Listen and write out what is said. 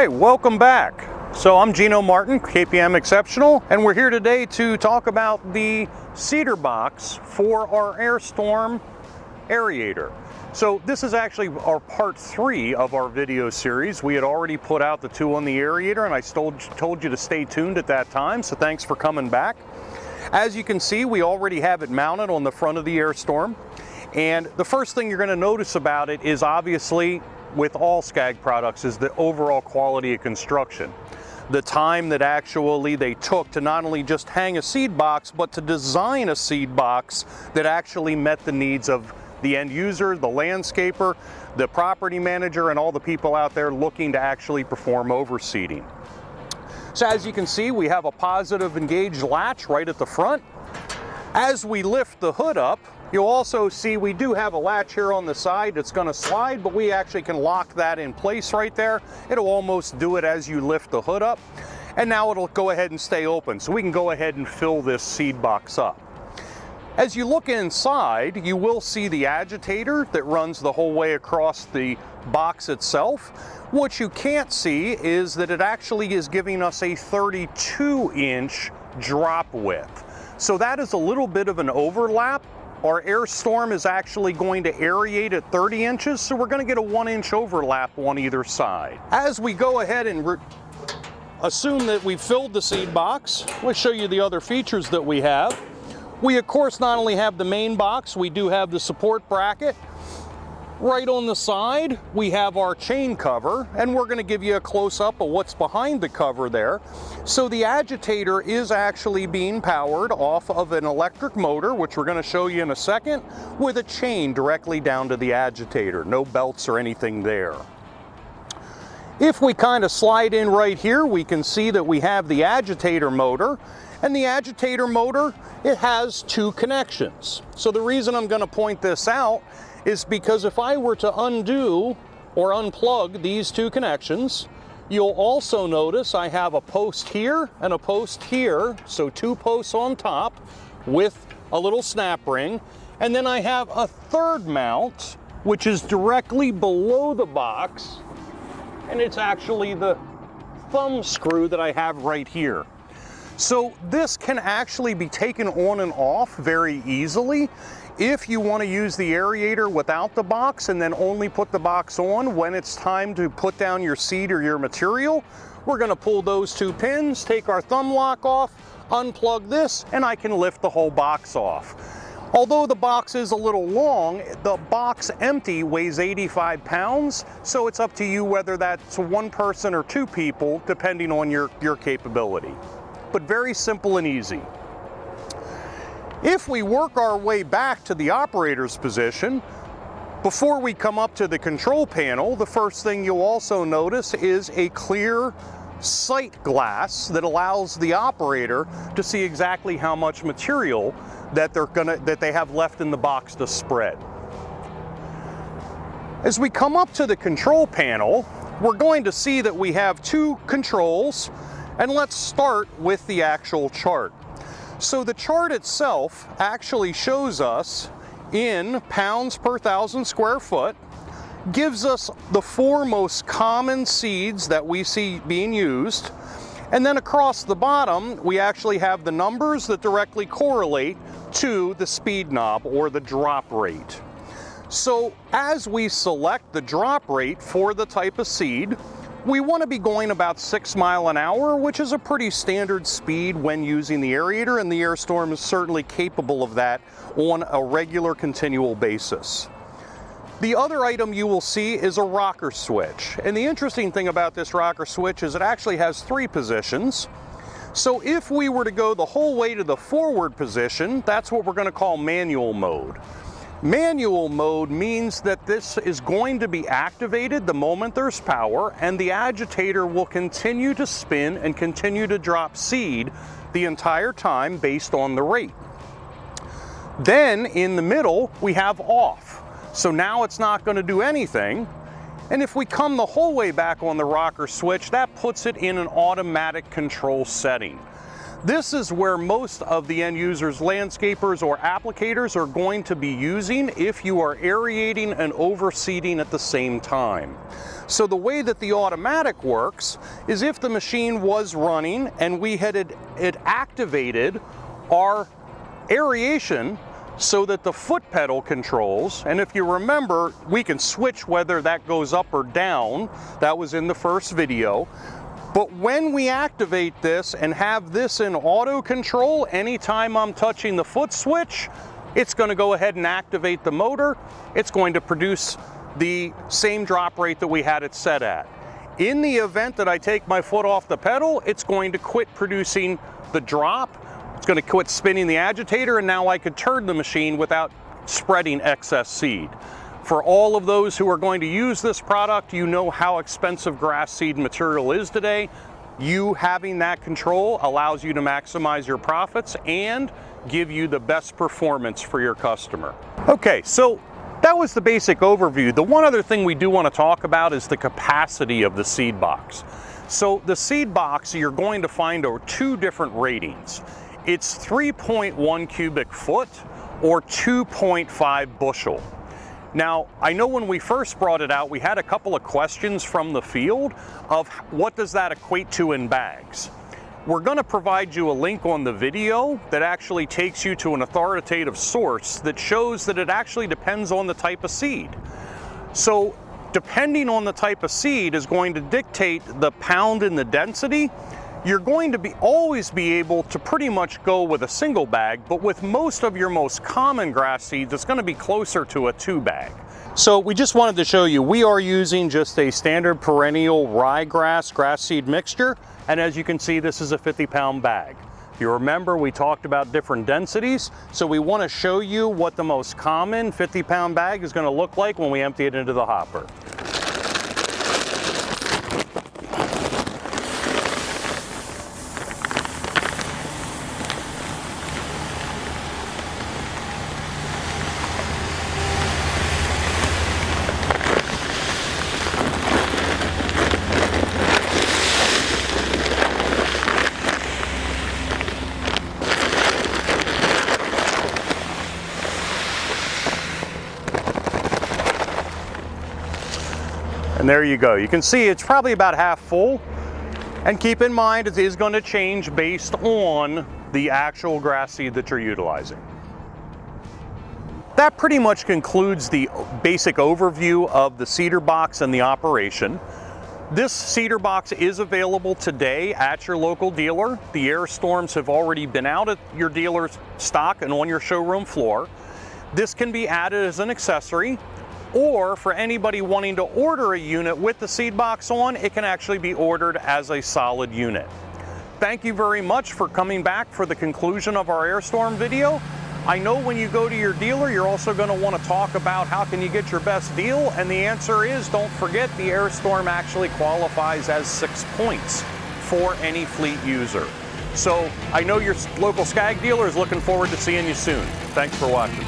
right, welcome back. So I'm Gino Martin, KPM Exceptional, and we're here today to talk about the seeder box for our Aerstorm aerator. So this is actually our part 3 of our video series. We had already put out the 2 on the aerator, and I told you to stay tuned at that time, so thanks for coming back. As you can see, we already have it mounted on the front of the Aerstorm, and the first thing you're going to notice about it is, obviously, with all Scag products, is the overall quality of construction. The time that actually they took to not only just hang a seed box, but to design a seed box that actually met the needs of the end user, the landscaper, the property manager, and all the people out there looking to actually perform overseeding. So as you can see, we have a positive engaged latch right at the front. As we lift the hood up, you'll also see we do have a latch here on the side that's going to slide, but we actually can lock that in place right there. It'll almost do it as you lift the hood up, and now it'll go ahead and stay open, so we can go ahead and fill this seed box up. As you look inside, you will see the agitator that runs the whole way across the box itself. What you can't see is that it actually is giving us a 32-inch drop width. So that is a little bit of an overlap. Our Aerstorm is actually going to aerate at 30 inches, so we're going to get a 1-inch overlap on either side. As we go ahead and assume that we've filled the seed box, let's show you the other features that we have. We, of course, not only have the main box, we do have the support bracket. Right on the side, we have our chain cover, and we're going to give you a close-up of what's behind the cover there. So the agitator is actually being powered off of an electric motor, which we're going to show you in a second, with a chain directly down to the agitator. No belts or anything there. If we kind of slide in right here, we can see that we have the agitator motor. And the agitator motor, it has 2 connections. So the reason I'm going to point this out is because if I were to undo or unplug these 2 connections, you'll also notice I have a post here and a post here, so 2 posts on top with a little snap ring. And then I have a third mount, which is directly below the box, and it's actually the thumb screw that I have right here. So this can actually be taken on and off very easily. If you want to use the aerator without the box and then only put the box on when it's time to put down your seed or your material, we're going to pull those 2 pins, take our thumb lock off, unplug this, and I can lift the whole box off. Although the box is a little long, the box empty weighs 85 pounds, so it's up to you whether that's 1 person or 2 people, depending on your capability. But very simple and easy. If we work our way back to the operator's position, before we come up to the control panel, the first thing you'll also notice is a clear sight glass that allows the operator to see exactly how much material that they have left in the box to spread. As we come up to the control panel, we're going to see that we have 2 controls. And let's start with the actual chart. So the chart itself actually shows us in pounds per 1,000 square foot, gives us the 4 most common seeds that we see being used. And then across the bottom, we actually have the numbers that directly correlate to the speed knob or the drop rate. So as we select the drop rate for the type of seed, we want to be going about 6 miles an hour, which is a pretty standard speed when using the aerator, and the Aerstorm is certainly capable of that on a regular, continual basis. The other item you will see is a rocker switch. And the interesting thing about this rocker switch is it actually has 3 positions. So if we were to go the whole way to the forward position, that's what we're going to call manual mode. Manual mode means that this is going to be activated the moment there's power, and the agitator will continue to spin and continue to drop seed the entire time based on the rate. Then in the middle, we have off. So now it's not going to do anything. And if we come the whole way back on the rocker switch, that puts it in an automatic control setting. This is where most of the end users, landscapers, or applicators are going to be using if you are aerating and overseeding at the same time. So the way that the automatic works is if the machine was running and we had it activated our aeration so that the foot pedal controls, and if you remember, we can switch whether that goes up or down. That was in the first video. But when we activate this and have this in auto control, anytime I'm touching the foot switch, it's going to go ahead and activate the motor. It's going to produce the same drop rate that we had it set at. In the event that I take my foot off the pedal, it's going to quit producing the drop. It's going to quit spinning the agitator, and now I could turn the machine without spreading excess seed. For all of those who are going to use this product, you know how expensive grass seed material is today. You having that control allows you to maximize your profits and give you the best performance for your customer. Okay, so that was the basic overview. The one other thing we do want to talk about is the capacity of the seed box. So the seed box, you're going to find are two different ratings. It's 3.1 cubic foot or 2.5 bushel. Now, I know when we first brought it out, we had a couple of questions from the field of what does that equate to in bags. We're going to provide you a link on the video that actually takes you to an authoritative source that shows that it actually depends on the type of seed. So depending on the type of seed is going to dictate the pound and the density. You're going to always be able to pretty much go with a single bag, but with most of your most common grass seeds, it's going to be closer to a 2-bag. So we just wanted to show you, we are using just a standard perennial ryegrass grass seed mixture. And as you can see, this is a 50-pound bag. If you remember, we talked about different densities. So we want to show you what the most common 50-pound bag is going to look like when we empty it into the hopper. And there you go. You can see it's probably about half full. And keep in mind, it is going to change based on the actual grass seed that you're utilizing. That pretty much concludes the basic overview of the seeder box and the operation. This seeder box is available today at your local dealer. The Aerstorms have already been out at your dealer's stock and on your showroom floor. This can be added as an accessory, or for anybody wanting to order a unit with the seed box on, it can actually be ordered as a solid unit. Thank you very much for coming back for the conclusion of our Aerstorm video. I know when you go to your dealer, you're also going to want to talk about how can you get your best deal, and the answer is, don't forget, the Aerstorm actually qualifies as 6 points for any fleet user. So I know your local Scag dealer is looking forward to seeing you soon. Thanks for watching.